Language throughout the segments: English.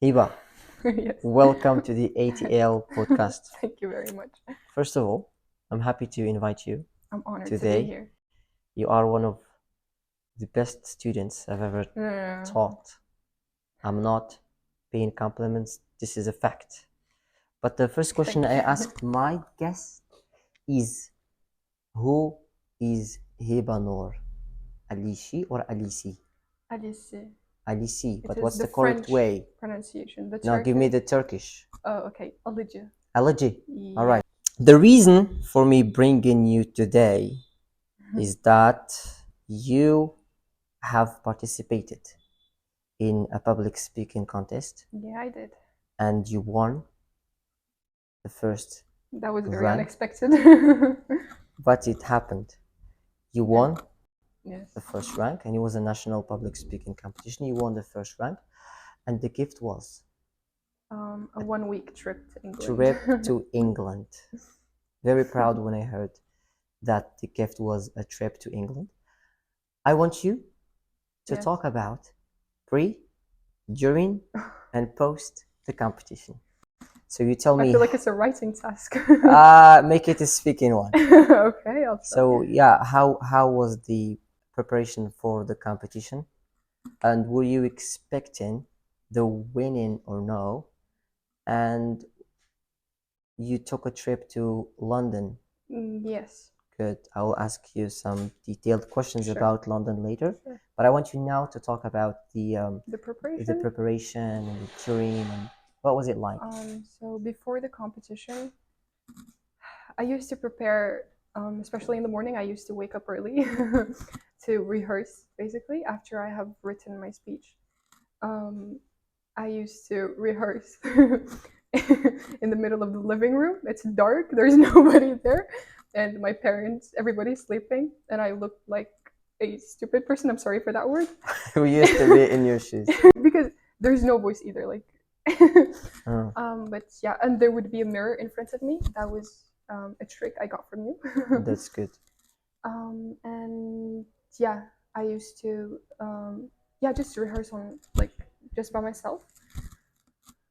Hiba, Yes. welcome to the ATL Podcast. Thank you very much. First of all, I'm happy to invite you. I'm honored Today. to be here. You are one of the best students I've ever taught. I'm not paying compliments, this is a fact. But the first question Thank I you. asked my guest is, who is Hibanur? Alishi or Alisi? Alice. Alisi, It but is what's the the correct French way? pronunciation. The Now give me Turkish. the Turkish. Oh, okay. Alıcı. Allergy. Yeah. All right. The reason for me bringing you today is that you have participated in a public speaking contest Yeah, I did. and you won the first That was very rank. unexpected. But it happened. You Yeah. won Yes. the first rank, and it was a national public speaking competition. You won the first rank, and the gift was A 1-week trip to England. trip to England. Very proud when I heard that the gift was a trip to England. I want you to Yes. talk about pre, during, and post the competition. So you tell I me. feel like it's a writing task. Make it a speaking one. Okay, I'll start. So yeah, how was the preparation for the competition, and were you expecting the winning or no? And you took a trip to London. Yes. Good. I will ask you some detailed questions Sure. about London later. Sure. But I want you now to talk about the preparation. and the touring and what was it like? So before the competition, I used to prepare, especially in the morning. I used to wake up early to rehearse, basically, after I have written my speech. I used to rehearse in the middle of the living room. It's dark, there's nobody there, and my parents, everybody's sleeping, and I look like a stupid person. I'm sorry for that word. We used to be in your shoes. Because there's no voice either, like. Oh, But yeah, and there would be a mirror in front of me. That was a trick I got from you. that's good. And yeah, I used to just rehearse on, like, just by myself.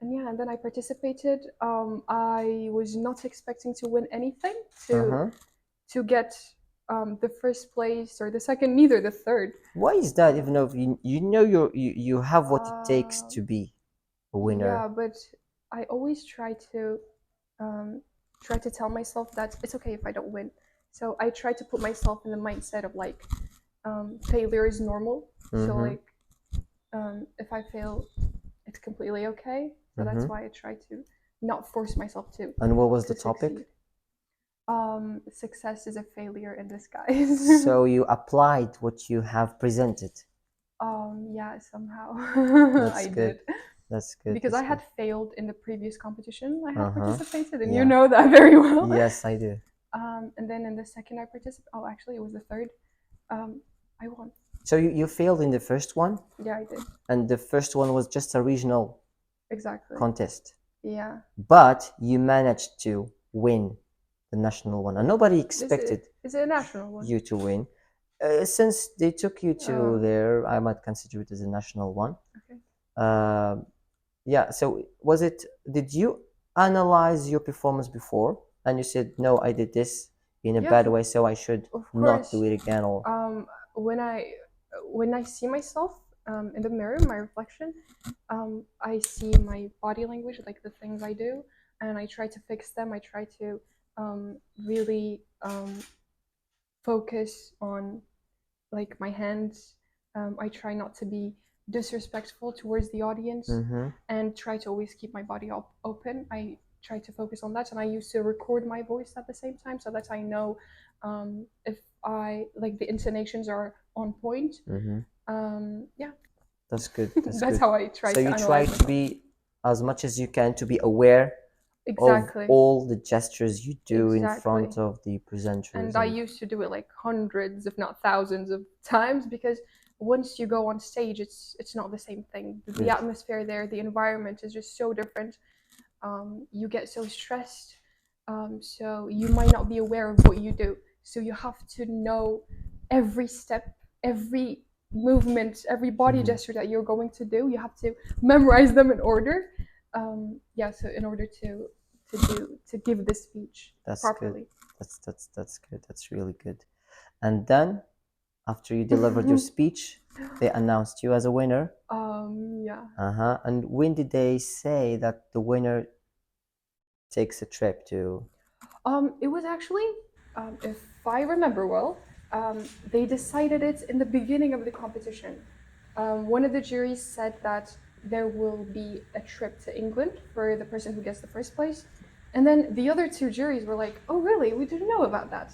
And yeah, and then I participated. I was not expecting to win anything, to get the first place or the second, neither the third. Why is that? Even though you have what it takes to be a winner. Yeah, but I always try to tell myself that it's okay if I don't win. So I try to put myself in the mindset of, like, failure is normal. So, like, if I fail, it's completely okay. So that's why I try to not force myself to. And what was the topic? Succeed. Success is a failure in disguise. So you applied what you have presented. Yeah, somehow. That's I good. did. That's good. Because that's I had failed in the previous competition I had participated, and Yeah. you know that very well. Yes, I do. And then in the second I participated, actually it was the third, I won. So you failed in the first one, Yeah, I did. and the first one was just a regional Exactly. contest. Yeah. But you managed to win the national one, and nobody expected Is it a national one? you to win. Since they took you to there, I might consider it as a national one. Okay. Yeah, so did you analyze your performance before and you said, no, I did this in a bad way, so I should not do it again? Or when I see myself in the mirror, my reflection, I see my body language, like the things I do, and I try to fix them. I try to really focus on, like, my hands. I try not to be disrespectful towards the audience, and try to always keep my body open. I try to focus on that, and I used to record my voice at the same time so that I know if the intonations are on point. Yeah, that's good. that's how I try. So you try to be, as much as you can, to be aware exactly of all the gestures you do in Exactly. front of the presenters. And I used to do it like hundreds, if not thousands of times, because once you go on stage, it's not the same thing. The atmosphere there, the environment is just so different. You get so stressed, so you might not be aware of what you do. So you have to know every step, every movement, every body gesture that you're going to do, you have to memorize them in order. So in order to give the speech That's good. properly. That's good. That's really good. And then, after you delivered your speech, they announced you as a winner. Yeah. And when did they say that the winner takes a trip to? It was actually, if I remember well, they decided it in the beginning of the competition. One of the juries said that there will be a trip to England for the person who gets the first place. And then the other two juries were like, oh, really? We didn't know about that.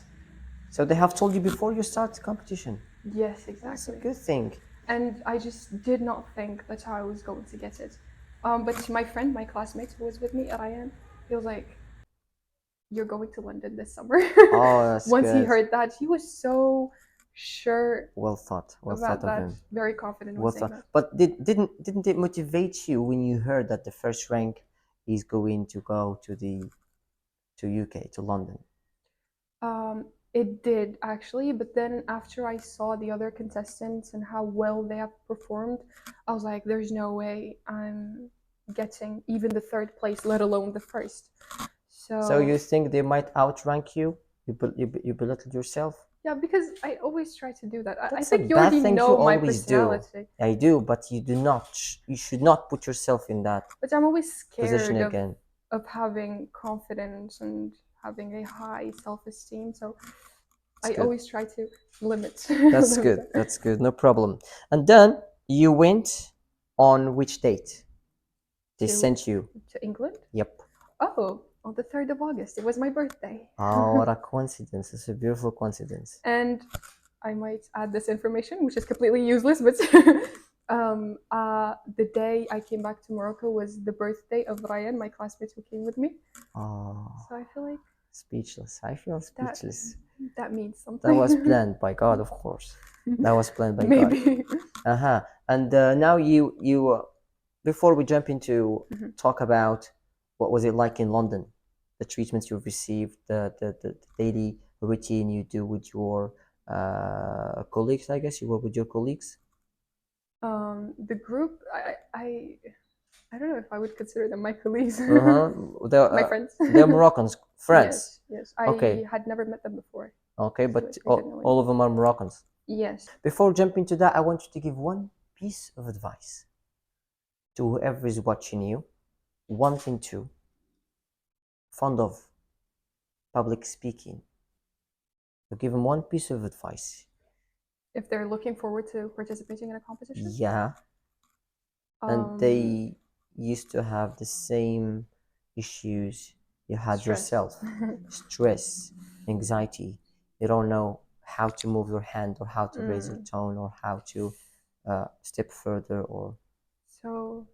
So they have told you before you start the competition. Yes, exactly. That's a good thing. And I just did not think that's how I was going to get it. But my friend, my classmate who was with me at IN, he was like, you're going to London this summer. Oh, that's Once he good. heard that, he was so sure Well thought about of that, him. very confident Well in saying thought. that. But didn't it motivate you when you heard that the first rank is going to go to UK, to London? It did actually, but then after I saw the other contestants and how well they have performed, I was like, there's no way I'm getting even the third place, let alone the first. So you think they might outrank you? You belittled yourself? Yeah, because I always try to do that. I That's a think you bad already thing know you my always do. personality. I do, but you do not. You should not put yourself in that But I'm always position scared again. of having confidence and having a high self-esteem. So I good. always try to limit. That's limit good. that. That's good. No problem. And then you went on which date? They To- sent you. To England? Yep. Oh, on the 3rd of August. It was my birthday. Oh, what a coincidence. It's a beautiful coincidence. And I might add this information, which is completely useless, but the day I came back to Morocco was the birthday of Ryan, my classmate who came with me. Oh, So I feel like speechless. I feel speechless. that means something. That was planned by God, of course. That was planned by God. Maybe. And now you before we jump into talk about what was it like in London, the treatments you've received, the daily routine you do with your colleagues. I guess you work with your colleagues. The group, I don't know if I would consider them my colleagues. My friends. They're Moroccans, friends. Yes. Okay. I had never met them before. Okay, So but I didn't know all of them are Moroccans. Yes. Before jumping to that, I want you to give one piece of advice to whoever is watching you, wanting to, fond of public speaking. So give them one piece of advice. If they're looking forward to participating in a competition? Yeah. And they used to have the same issues you had yourself. Stress, anxiety. You don't know how to move your hand or how to raise your tone or how to step further or... So,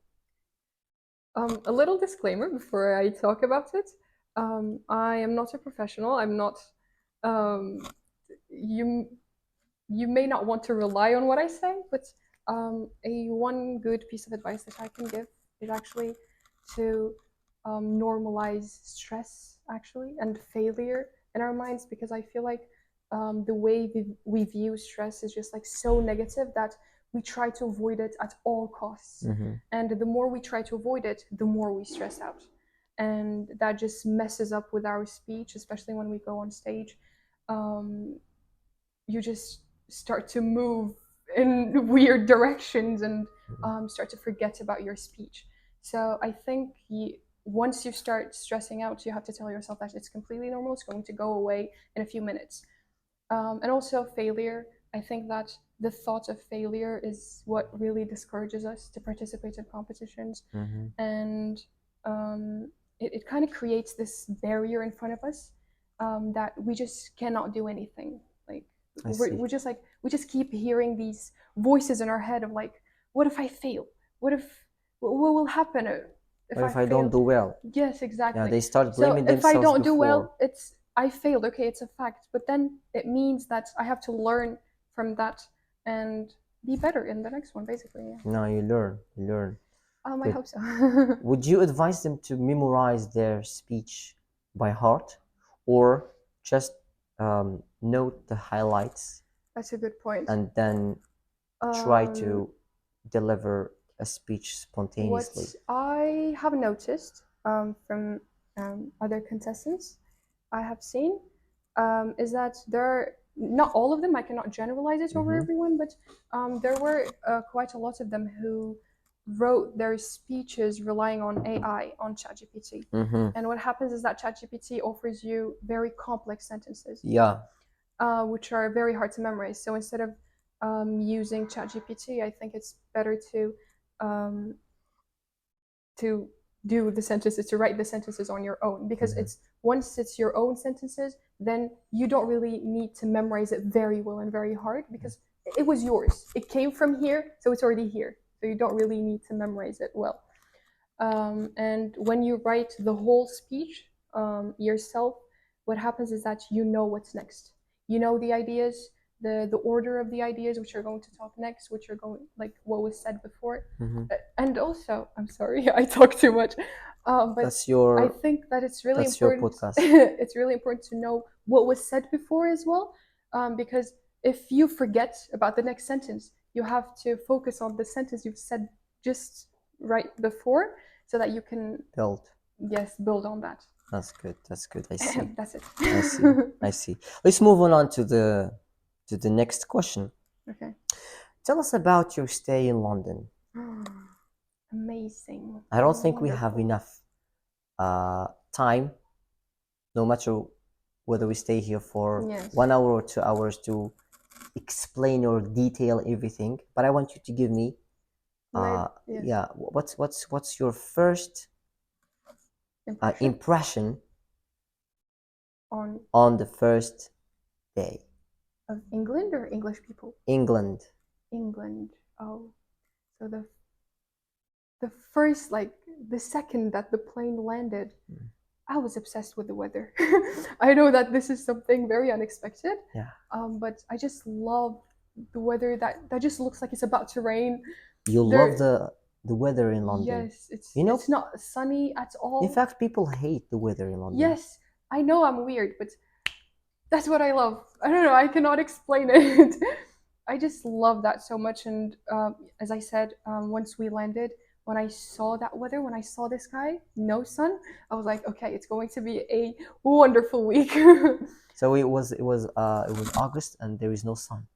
a little disclaimer before I talk about it. I am not a professional. I'm not. You may not want to rely on what I say, but a one good piece of advice that I can give is actually to normalize stress actually and failure in our minds, because I feel like the way we view stress is just like so negative that we try to avoid it at all costs. And the more we try to avoid it, the more we stress out. And that just messes up with our speech, especially when we go on stage. You just start to move in weird directions and start to forget about your speech. So I think once you start stressing out, you have to tell yourself that it's completely normal. It's going to go away in a few minutes. And also failure. I think that the thought of failure is what really discourages us to participate in competitions. And it kind of creates this barrier in front of us that we just cannot do anything. Like we're just like, we just keep hearing these voices in our head of like, what if I fail? What will happen if I don't do well? Yes, exactly. Yeah, they start blaming themselves. So if I don't do well, before. I failed. Okay, it's a fact. But then it means that I have to learn from that and be better in the next one, basically. Yeah. No, you learn. I hope so. Would you advise them to memorize their speech by heart, or just note the highlights That's a good point. and then try Um, to deliver a speech what spontaneously? I have noticed from other contestants I have seen is that there are not all of them. I cannot generalize it over Mm-hmm. everyone, but there were quite a lot of them who wrote their speeches relying on AI, on ChatGPT. Mm-hmm. And what happens is that ChatGPT offers you very complex sentences, Yeah. which are very hard to memorize. So instead of using ChatGPT, I think it's better um, to do the sentences, to write the sentences on your own, because Mm-hmm. it's once it's your own sentences, then you don't really need to memorize it very well and very hard, because it was yours, it came from here, so it's already here, so you don't really need to memorize it well. And when you write the whole speech yourself, what happens is that you know what's next. You know the ideas, the order of the ideas, which are going to talk next, which are going like what was said before. Mm-hmm. And also, I'm sorry, I talk too much, but That's I your think that it's really that's your important. podcast. It's really important to know what was said before as well, because if you forget about the next sentence, you have to focus on the sentence you've said just right before, so that you can, Build. yes, build on that. That's good. That's good. I see. That's it. I see. I see. Let's move on to the next question. Okay. Tell us about your stay in London. Amazing. I don't think we have Wonderful. enough time, no matter whether we stay here for Yes. 1 hour or 2 hours, to explain or detail everything. But I want you to give me, Yes. yeah, what's your first impression On the first day? of England or English people? England. England. Oh, so the first, like the second that the plane landed, I was obsessed with the weather. I know that this is something very unexpected. Yeah. But I just love the weather that just looks like it's about to rain. You love the weather in London. Yes, You know, it's not sunny at all. in fact, people hate the weather in London. Yes, I know I'm weird, but that's what I love. I don't know, I cannot explain it. I just love that so much. And as I said, once we landed, when I saw that weather, when I saw the sky, no sun, I was like, okay, it's going to be a wonderful week. So it was August and there is no sun.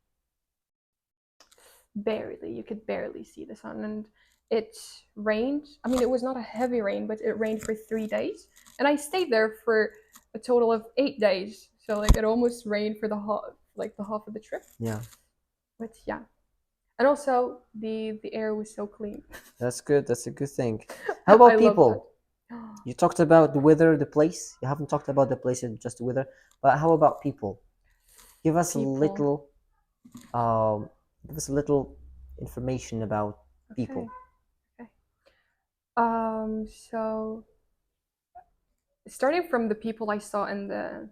Barely, you could barely see the sun, and it rained. I mean, it was not a heavy rain, but it rained for 3 days, and I stayed there for a total of 8 days. So like it almost rained for the half of the trip. Yeah. But yeah, and also the air was so clean. That's good. That's a good thing. How about I love people? that. You talked about the weather, the place. You haven't talked about the place, just the weather. But how about people? Give us a little, um, give us a little information about people. Okay. So starting from the people I saw in the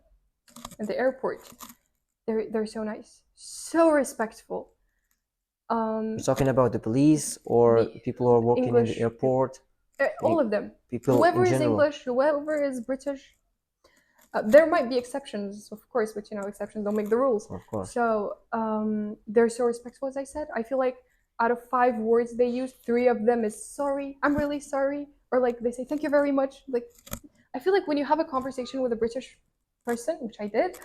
airport, they're so nice, so respectful. You're talking about the police or people who are working in the English airport? all of them. People Whoever in is general. English, whoever is British. There might be exceptions, of course, but exceptions don't make the rules. Of course. So they're so respectful, as I said. I feel like out of 5 words they use, 3 of them is sorry, I'm really sorry, or like they say thank you very much. Like I feel like when you have a conversation with a British person, which I did,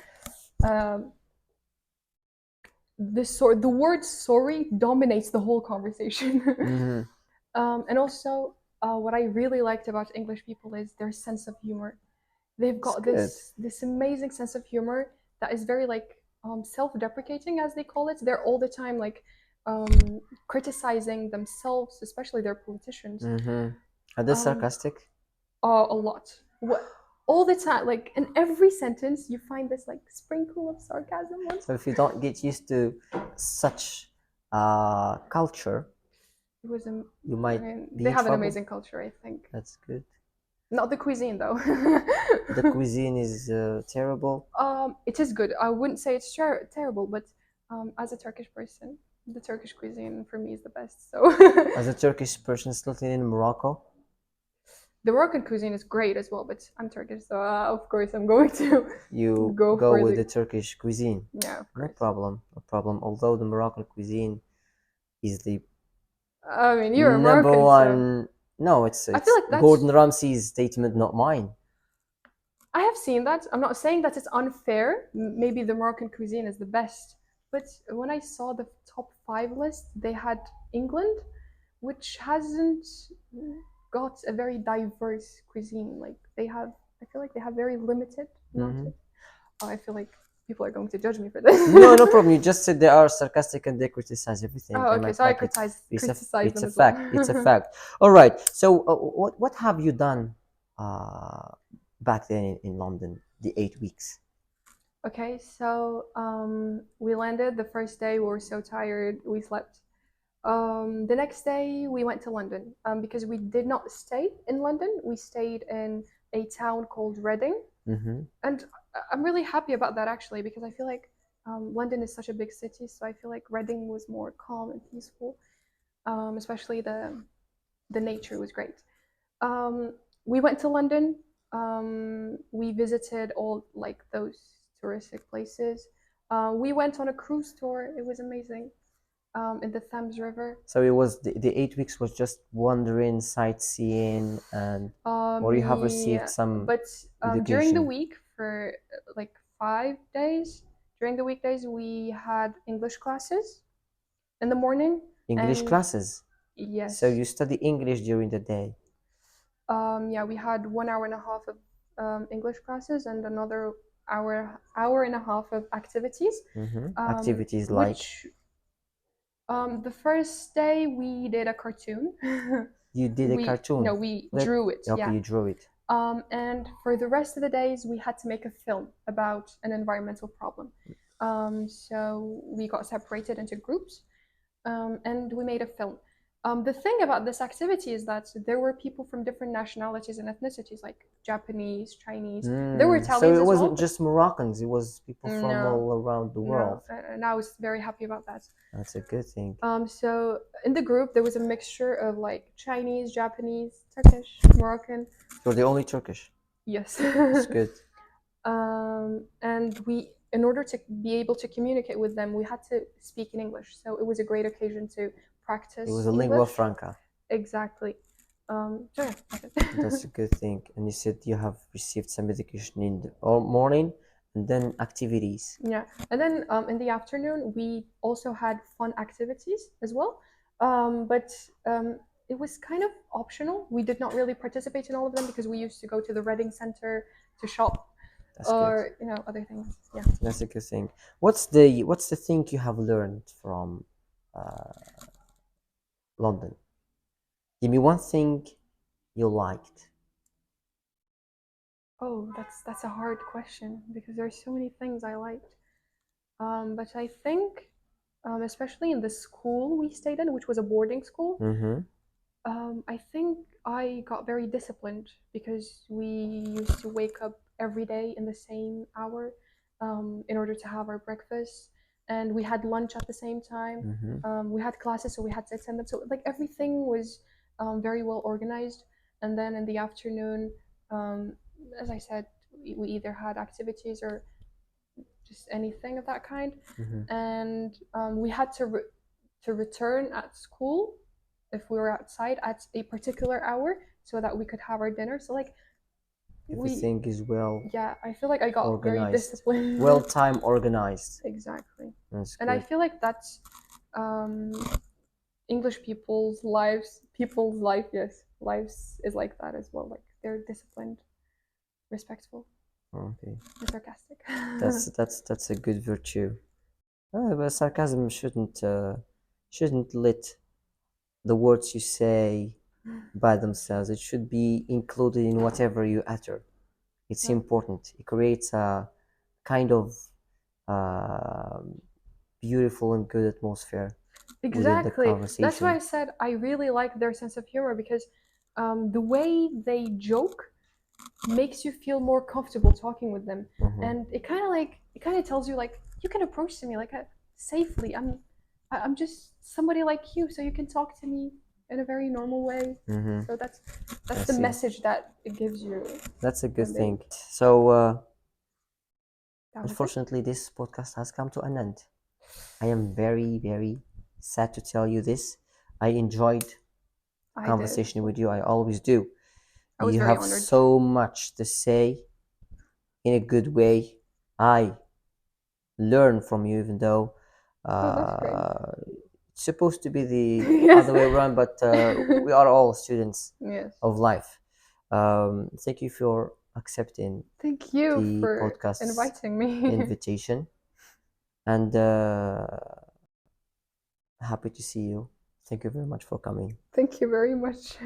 the word sorry dominates the whole conversation. Mm-hmm. And also, what I really liked about English people is their sense of humor. They've got this amazing sense of humor that is very like self-deprecating, as they call it. They're all the time like criticizing themselves, especially their politicians. Mm-hmm. Are they sarcastic? A lot. All the time, like in every sentence, you find this like sprinkle of sarcasm. So if you don't get used to such culture, you might be they in have an trouble. amazing culture, I think. That's good. Not the cuisine though. The cuisine is terrible. It is good. I wouldn't say it's terrible, but as a Turkish person, the Turkish cuisine for me is the best. So As a Turkish person living in Morocco, the Moroccan cuisine is great as well, but I'm Turkish, so of course I'm going to go for with the Turkish cuisine. Yeah, of No course. problem, no problem. Although the Moroccan cuisine is the I mean, you're number American, so one. No, it's I feel like that's. Gordon Ramsay's statement, not mine. I have seen that. I'm not saying that it's unfair. Maybe the Moroccan cuisine is the best, but when I saw the top 5 list, they had England, which hasn't got a very diverse cuisine. Like they have, I feel like they have very limited. I feel like people are going to judge me for this. No, no problem. You just said they are sarcastic and they criticize everything. Oh, okay. So I criticize it's them a as well. fact. It's a fact. All right. So, what have you done back then in London? The 8 weeks. Okay, so we landed the first day. We were so tired. We slept. The next day we went to London because we did not stay in London. We stayed in a town called Reading, and I'm really happy about that actually because I feel like London is such a big city, so I feel like Reading was more calm and peaceful. Especially the nature was great. We went to London. We visited all like those touristic places. We went on a cruise tour. It was amazing. In the Thames River. So it was the 8 weeks was just wandering, sightseeing, and or you have received some But during the education. week for like 5 days, during the weekdays we had English classes in the morning. English classes. Yes. So you study English during the day. Yeah, we had 1 hour and a half of English classes and another hour and a half of activities. Activities like. The first day we did a cartoon. You did a cartoon? No, we drew it. Okay, yeah. you drew it. And for the rest of the days, we had to make a film about an environmental problem. So we got separated into groups, and we made a film. The thing about this activity is that there were people from different nationalities and ethnicities, like Japanese, Chinese. There were Italians so it as wasn't well, just Moroccans, it was people from all around the world. And I was very happy about that. That's a good thing. So in the group, there was a mixture of like Chinese, Japanese, Turkish, Moroccan. You're the only Turkish? Yes. That's good. And we, in order to be able to communicate with them, we had to speak in English. So it was a great occasion to practice. It was a English. lingua franca. Exactly. Sure. That's a good thing. And you said you have received some education in the morning and then activities. Yeah, and then in the afternoon we also had fun activities as well, but it was kind of optional. We did not really participate in all of them because we used to go to the Reading Center to shop. That's or good. Other things. Yeah, that's a good thing. What's the thing you have learned from London? Give me one thing you liked. Oh, that's a hard question because there's so many things I liked. But I think, especially in the school we stayed in, which was a boarding school, I think I got very disciplined because we used to wake up every day in the same hour in order to have our breakfast, and we had lunch at the same time. We had classes, so we had to attend them. So like everything was very well organized. And then in the afternoon, as I said, we either had activities or just anything of that kind. And we had to return at school if we were outside at a particular hour so that we could have our dinner. So like everything is well. Yeah, I feel like I got organized. Very disciplined. Well time organized. Exactly. That's and good. I feel like that's English people's life. Yes, lives is like that as well. Like they're disciplined, respectful. Okay. And sarcastic. That's a good virtue. But sarcasm shouldn't let the words you say by themselves. It should be included in whatever you utter. It's important. It creates a kind of beautiful and good atmosphere. Exactly. That's why I said I really like their sense of humor because the way they joke makes you feel more comfortable talking with them, and it kind of tells you like you can approach to me like safely. I'm just somebody like you, so you can talk to me in a very normal way. So that's the message that it gives you. That's a good thing. So unfortunately, this podcast has come to an end. I am very, very sad to tell you this. I enjoyed I did. conversation with you. I always do. I was You very have honored. so much to say in a good way. I learn from you, even though Oh, that's great. it's supposed to be the Yes. other way around, but we are all students Yes. of life. Thank you for accepting Thank you the for podcast inviting me. invitation, and happy to see you. Thank you very much for coming. Thank you very much.